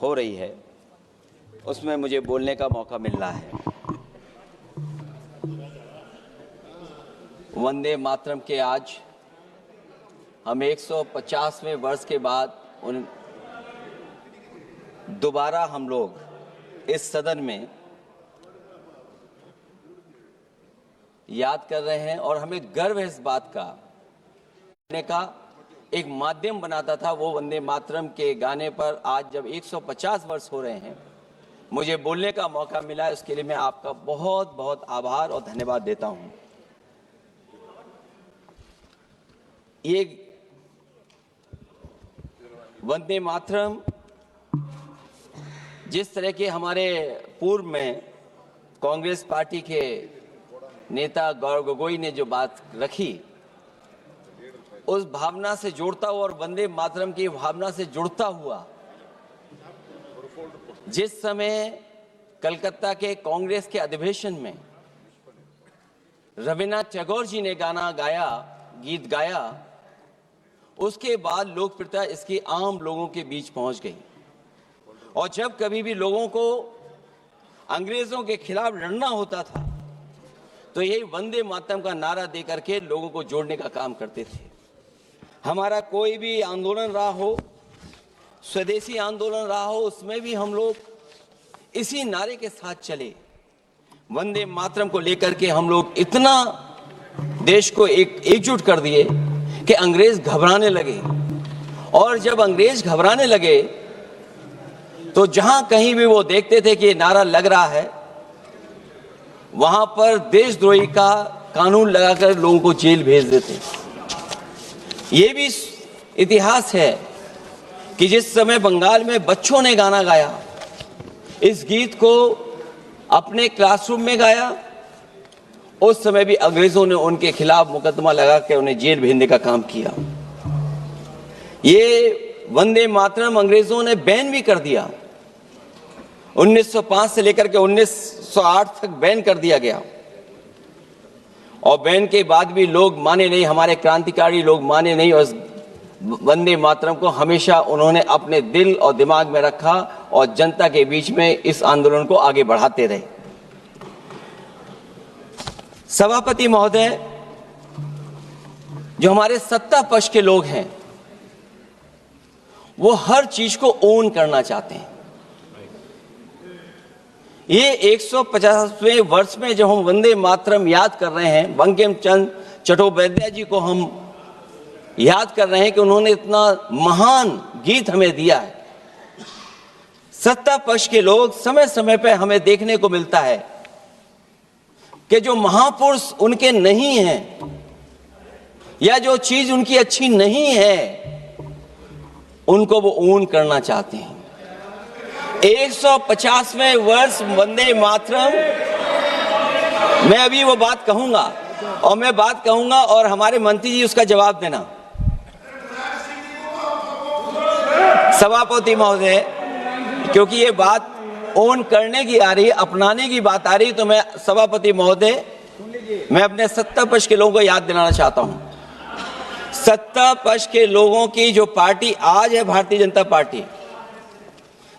हो रही है उसमें मुझे बोलने का मौका मिल रहा है। वंदे मातरम के आज हम 150वें वर्ष के बाद दोबारा हम लोग इस सदन में याद कर रहे हैं और हमें गर्व है इस बात का एक माध्यम बनाता था वो वंदे मातरम के गाने पर। आज जब 150 वर्ष हो रहे हैं मुझे बोलने का मौका मिला, इसके लिए मैं आपका बहुत बहुत आभार और धन्यवाद देता हूं। ये वंदे मातरम जिस तरह के हमारे पूर्व में कांग्रेस पार्टी के नेता गौरव गोगोई ने जो बात रखी, उस भावना से जोड़ता हुआ और वंदे मातरम की भावना से जुड़ता हुआ जिस समय कलकत्ता के कांग्रेस के अधिवेशन में रविन्द्रनाथ टैगोर जी ने गीत गाया, उसके बाद लोकप्रियता इसकी आम लोगों के बीच पहुंच गई। और जब कभी भी लोगों को अंग्रेजों के खिलाफ लड़ना होता था तो यही वंदे मातरम का नारा दे करके लोगों को जोड़ने का काम करते थे। हमारा कोई भी आंदोलन रहा हो, स्वदेशी आंदोलन रहा हो, उसमें भी हम लोग इसी नारे के साथ चले। वंदे मातरम को लेकर के हम लोग इतना देश को एकजुट कर दिए कि अंग्रेज घबराने लगे। और जब अंग्रेज घबराने लगे तो जहां कहीं भी वो देखते थे कि ये नारा लग रहा है, वहां पर देशद्रोही का कानून लगाकर लोगों को जेल भेज देते। ये भी इतिहास है कि जिस समय बंगाल में बच्चों ने गाना गाया, इस गीत को अपने क्लासरूम में गाया, उस समय भी अंग्रेजों ने उनके खिलाफ मुकदमा लगा के उन्हें जेल भेजने का काम किया। ये वंदे मातरम अंग्रेजों ने बैन भी कर दिया। 1905 से लेकर के 1908 तक बैन कर दिया गया। और बैन के बाद भी लोग माने नहीं, हमारे क्रांतिकारी लोग माने नहीं और वंदे मातरम को हमेशा उन्होंने अपने दिल और दिमाग में रखा और जनता के बीच में इस आंदोलन को आगे बढ़ाते रहे। सभापति महोदय, जो हमारे सत्ता पक्ष के लोग हैं वो हर चीज को ओन करना चाहते हैं। ये 150वें वर्ष में जब हम वंदे मातरम याद कर रहे हैं, बंकिम चंद्र चट्टोपाध्याय जी को हम याद कर रहे हैं कि उन्होंने इतना महान गीत हमें दिया है। सत्ता पक्ष के लोग समय समय पर हमें देखने को मिलता है कि जो महापुरुष उनके नहीं हैं या जो चीज उनकी अच्छी नहीं है उनको वो ओन करना चाहते हैं। 150वें वर्ष वंदे मातरम, मैं अभी वो बात कहूंगा और मैं बात कहूंगा और हमारे मंत्री जी उसका जवाब देना। सभापति महोदय, क्योंकि ये बात ओन करने की आ रही है, अपनाने की बात आ रही, तो मैं सभापति महोदय मैं अपने सत्ता पक्ष के लोगों को याद दिलाना चाहता हूं। सत्ता पक्ष के लोगों की जो पार्टी आज है भारतीय जनता पार्टी,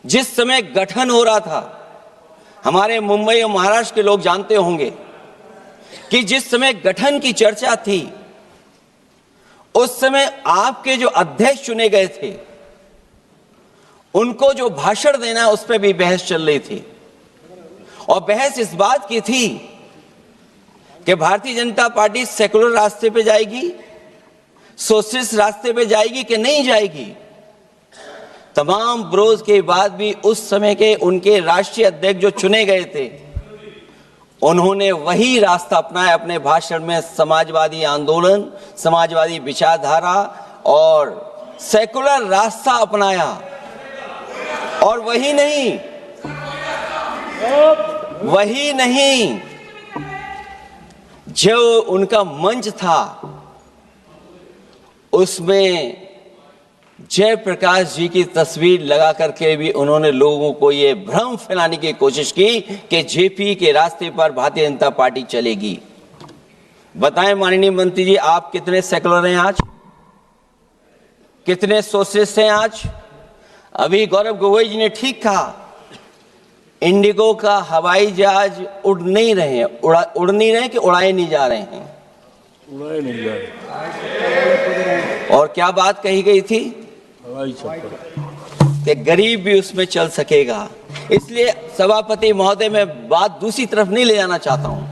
जिस समय गठन हो रहा था, हमारे मुंबई और महाराष्ट्र के लोग जानते होंगे कि जिस समय गठन की चर्चा थी उस समय आपके जो अध्यक्ष चुने गए थे उनको जो भाषण देना है उस पर भी बहस चल रही थी। और बहस इस बात की थी कि भारतीय जनता पार्टी सेकुलर रास्ते पे जाएगी, सोशलिस्ट रास्ते पे जाएगी कि नहीं जाएगी। तमाम विरोध के बाद भी उस समय के उनके राष्ट्रीय अध्यक्ष जो चुने गए थे उन्होंने वही रास्ता अपनाया अपने भाषण में। समाजवादी आंदोलन, समाजवादी विचारधारा और सेकुलर रास्ता अपनाया। और वही नहीं जो उनका मंच था उसमें जयप्रकाश जी की तस्वीर लगा करके भी उन्होंने लोगों को ये भ्रम फैलाने की कोशिश की कि जेपी के रास्ते पर भारतीय जनता पार्टी चलेगी। बताएं माननीय मंत्री जी, आप कितने सेकुलर हैं आज, कितने सोशलिस्ट हैं आज? अभी गौरव गोगोई जी ने ठीक कहा, इंडिगो का हवाई जहाज उड़ नहीं रहे हैं, उड़ नहीं रहे कि उड़ाए नहीं जा रहे हैं, उड़ाए नहीं जा रहे। और क्या बात कही गई थी हवाई चप्पल कि गरीब भी उसमें चल सकेगा। इसलिए सभापति महोदय, मैं बात दूसरी तरफ नहीं ले जाना चाहता हूं।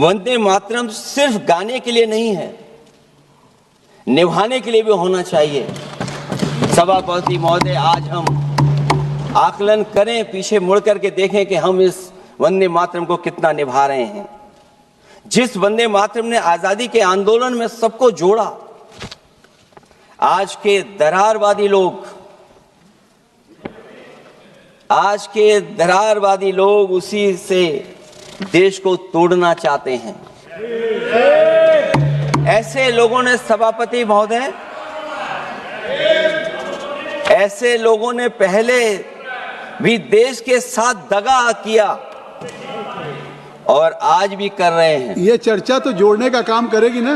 वंदे मातरम सिर्फ गाने के लिए नहीं है, निभाने के लिए भी होना चाहिए। सभापति महोदय, आज हम आकलन करें, पीछे मुड़ करके देखें कि हम इस वंदे मातरम को कितना निभा रहे हैं। जिस वंदे मातरम ने आजादी के आंदोलन में सबको जोड़ा, आज के दरारवादी लोग उसी से देश को तोड़ना चाहते हैं। ऐसे लोगों ने, सभापति महोदय, ऐसे लोगों ने पहले भी देश के साथ दगा किया और आज भी कर रहे हैं। ये चर्चा तो जोड़ने का काम करेगी ना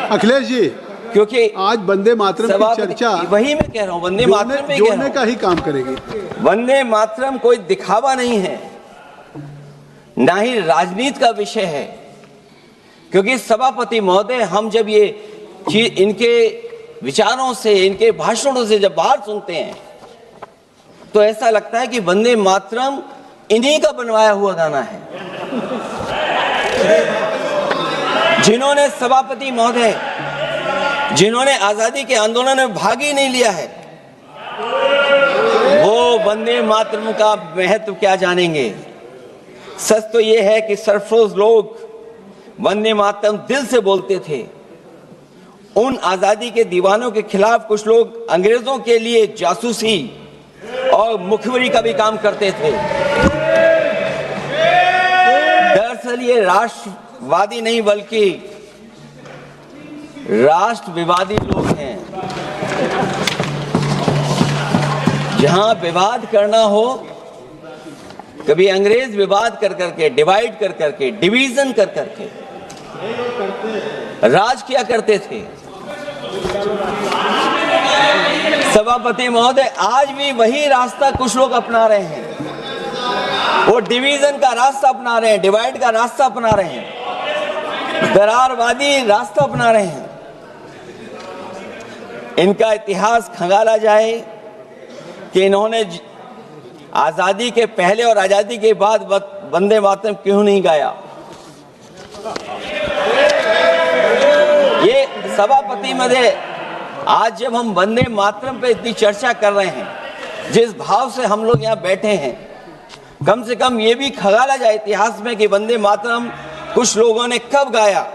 अखिलेश जी, क्योंकि आज वंदे मातरम की चर्चा, वही मैं कह रहा हूँ, वंदे मातरम में जोड़ने का ही काम करेगी। वंदे मातरम कोई दिखावा नहीं है, ना ही राजनीति का विषय है। क्योंकि सभापति महोदय, हम जब ये चीज इनके विचारों से, इनके भाषणों से जब बाहर सुनते हैं तो ऐसा लगता है कि वंदे मातरम इन्हीं का बनवाया हुआ गाना है। जिन्होंने, सभापति महोदय, जिन्होंने आजादी के आंदोलन में भाग ही नहीं लिया है, वो वंदे मातरम का महत्व क्या जानेंगे। सच तो ये है कि सरफरोश लोग वंदे मातरम दिल से बोलते थे। उन आजादी के दीवानों के खिलाफ कुछ लोग अंग्रेजों के लिए जासूसी और मुखबिरी का भी काम करते थे। दरअसल ये राष्ट्रवादी नहीं बल्कि राष्ट्रविवादी लोग हैं। जहां विवाद करना हो, कभी अंग्रेज विवाद कर करके, डिवाइड कर करके, डिवीजन कर करके राज किया करते थे। सभापति महोदय, आज भी वही रास्ता कुछ लोग अपना रहे हैं। वो डिवीजन का रास्ता अपना रहे हैं, डिवाइड का रास्ता अपना रहे हैं, दरारवादी रास्ता अपना रहे हैं। इनका इतिहास खंगाला जाए कि इन्होंने आजादी के पहले और आजादी के बाद वंदे मातरम क्यों नहीं गाया। ये सभापति महोदय, आज जब हम वंदे मातरम पे इतनी चर्चा कर रहे हैं, जिस भाव से हम लोग यहाँ बैठे हैं, कम से कम ये भी खंगाला जाए इतिहास में कि वंदे मातरम कुछ लोगों ने कब गाया।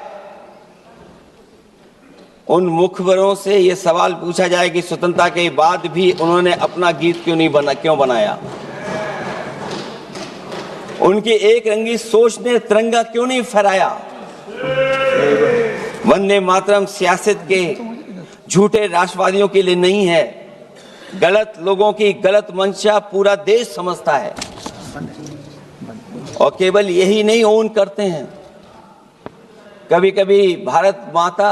उन मुखबरों से ये सवाल पूछा जाए कि स्वतंत्रता के बाद भी उन्होंने अपना गीत क्यों बनाया। उनकी एक रंगी सोच ने तिरंगा क्यों नहीं फहराया। वंदे मातरम सियासत के झूठे राष्ट्रवादियों के लिए नहीं है। गलत लोगों की गलत मंशा पूरा देश समझता है और केवल यही नहीं ओन करते हैं। कभी कभी भारत माता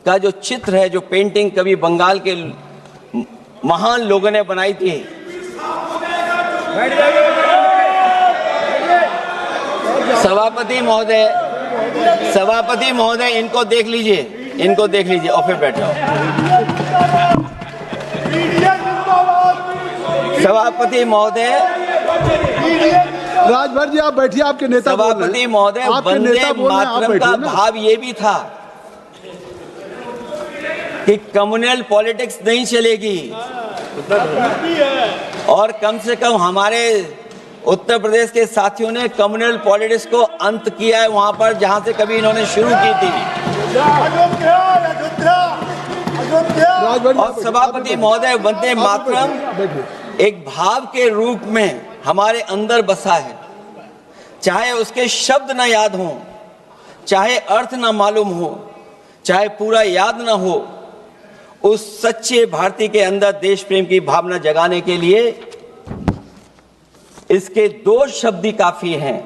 का जो चित्र है, जो पेंटिंग कभी बंगाल के महान लोगों ने बनाई थी, सभापति महोदय इनको देख लीजिए और फिर बैठ जाओ। सभापति महोदय, राजभर जी आप बैठिए, आपके नेता बोल रहे हैं। सभापति महोदय, वंदे मातरम का भाव ये भी था कि कम्युनल पॉलिटिक्स नहीं चलेगी और कम से कम हमारे उत्तर प्रदेश के साथियों ने कम्युनल पॉलिटिक्स को अंत किया है वहां पर जहां से कभी इन्होंने शुरू की थी। और सभापति महोदय, वंदे मातरम एक भाव के रूप में हमारे अंदर बसा है। चाहे उसके शब्द ना याद हो, चाहे अर्थ ना मालूम हो, चाहे पूरा याद ना हो, उस सच्चे भारतीय के अंदर देश प्रेम की भावना जगाने के लिए इसके दो शब्द ही काफी हैं।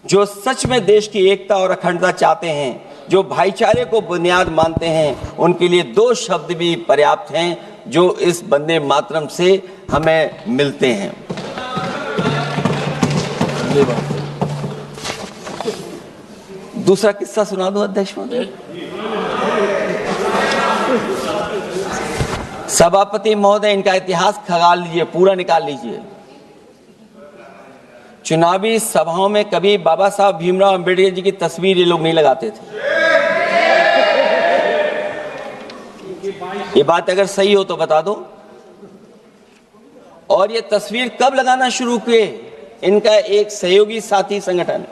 जो सच में देश की एकता और अखंडता चाहते हैं, जो भाईचारे को बुनियाद मानते हैं, उनके लिए दो शब्द भी पर्याप्त हैं, जो इस वंदे मातरम से हमें मिलते हैं। दूसरा किस्सा सुना दूं अध्यक्ष महोदय? सभापति महोदय, इनका इतिहास खंगाल लीजिए, पूरा निकाल लीजिए। चुनावी सभाओं में कभी बाबा साहब भीमराव अंबेडकर जी की तस्वीर ये लोग नहीं लगाते थे। ये बात अगर सही हो तो बता दो। और ये तस्वीर कब लगाना शुरू किए? इनका एक सहयोगी साथी संगठन,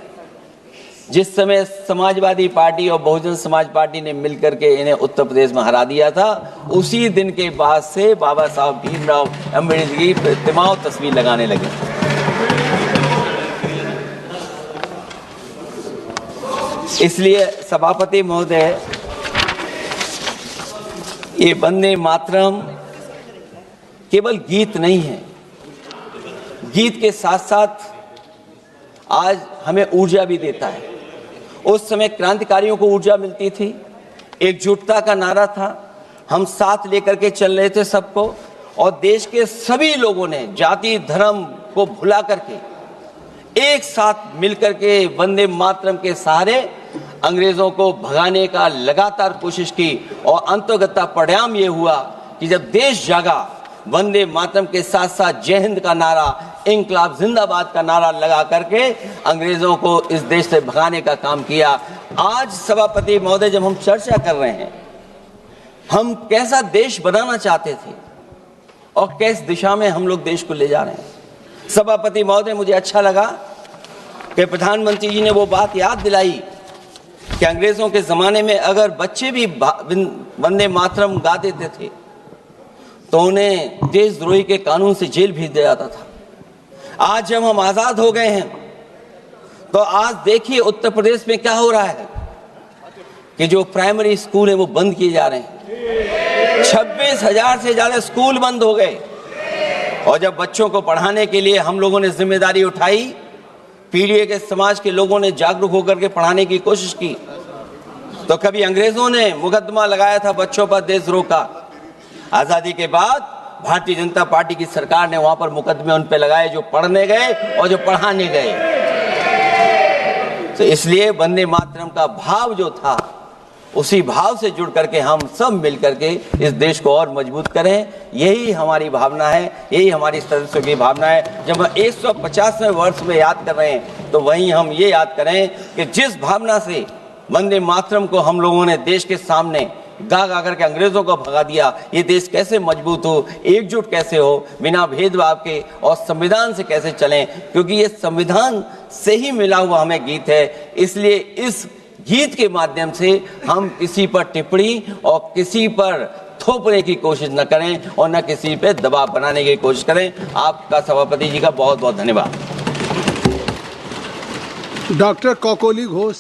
जिस समय समाजवादी पार्टी और बहुजन समाज पार्टी ने मिलकर के इन्हें उत्तर प्रदेश में हरा दिया था, उसी दिन के बाद से बाबा साहब भीमराव अंबेडकर की प्रतिमा और तस्वीर लगाने लगे। इसलिए सभापति महोदय, ये वंदे मातरम केवल गीत नहीं है, गीत के साथ साथ आज हमें ऊर्जा भी देता है। उस समय क्रांतिकारियों को ऊर्जा मिलती थी, एकजुटता का नारा था, हम साथ लेकर के चल रहे थे सबको, और देश के सभी लोगों ने जाति धर्म को भुला करके एक साथ मिलकर के वंदे मातरम के सहारे अंग्रेजों को भगाने का लगातार कोशिश की। और अंततः परिणाम ये हुआ कि जब देश जागा, वंदे मातरम के साथ साथ जय हिंद का नारा, इंकलाब जिंदाबाद का नारा लगा करके अंग्रेजों को इस देश से भगाने का काम किया। आज सभापति महोदय, जब हम चर्चा कर रहे हैं, हम कैसा देश बनाना चाहते थे और किस दिशा में हम लोग देश को ले जा रहे हैं। सभापति महोदय, मुझे अच्छा लगा कि प्रधानमंत्री जी ने वो बात याद दिलाई कि अंग्रेजों के जमाने में अगर बच्चे भी वंदे मातरम गा देते थे तो उन्हें देशद्रोही के कानून से जेल भेज दिया जाता था। आज जब हम आजाद हो गए हैं तो आज देखिए उत्तर प्रदेश में क्या हो रहा है कि जो प्राइमरी स्कूल है वो बंद किए जा रहे हैं। 26,000 से ज्यादा स्कूल बंद हो गए। और जब बच्चों को पढ़ाने के लिए हम लोगों ने जिम्मेदारी उठाई, पीढ़ी के समाज के लोगों ने जागरूक होकर के पढ़ाने की कोशिश की, तो कभी अंग्रेजों ने मुकदमा लगाया था बच्चों पर देशद्रोह का। आजादी के बाद भारतीय जनता पार्टी की सरकार ने वहां पर मुकदमे उन पे लगाए जो पढ़ने गए और जो पढ़ाने गए। तो इसलिए वंदे मातरम का भाव जो था, उसी भाव से जुड़ करके हम सब मिल करके इस देश को और मजबूत करें। यही हमारी भावना है, यही हमारी सदस्यों की भावना है। जब हम 150वें वर्ष में याद कर रहे हैं तो वहीं हम ये याद करें कि जिस भावना से वंदे मातरम को हम लोगों ने देश के सामने गा गा करके अंग्रेजों को भगा दिया, ये देश कैसे मजबूत हो, एकजुट कैसे हो, बिना भेदभाव के, और संविधान से कैसे चलें, क्योंकि ये संविधान से ही मिला हुआ हमें गीत है। इसलिए इस गीत के माध्यम से हम किसी पर टिप्पणी और किसी पर थोपने की कोशिश न करें और न किसी पे दबाव बनाने की कोशिश करें। आपका सभापति जी का बहुत बहुत धन्यवाद। डॉक्टर कौकोली घोष।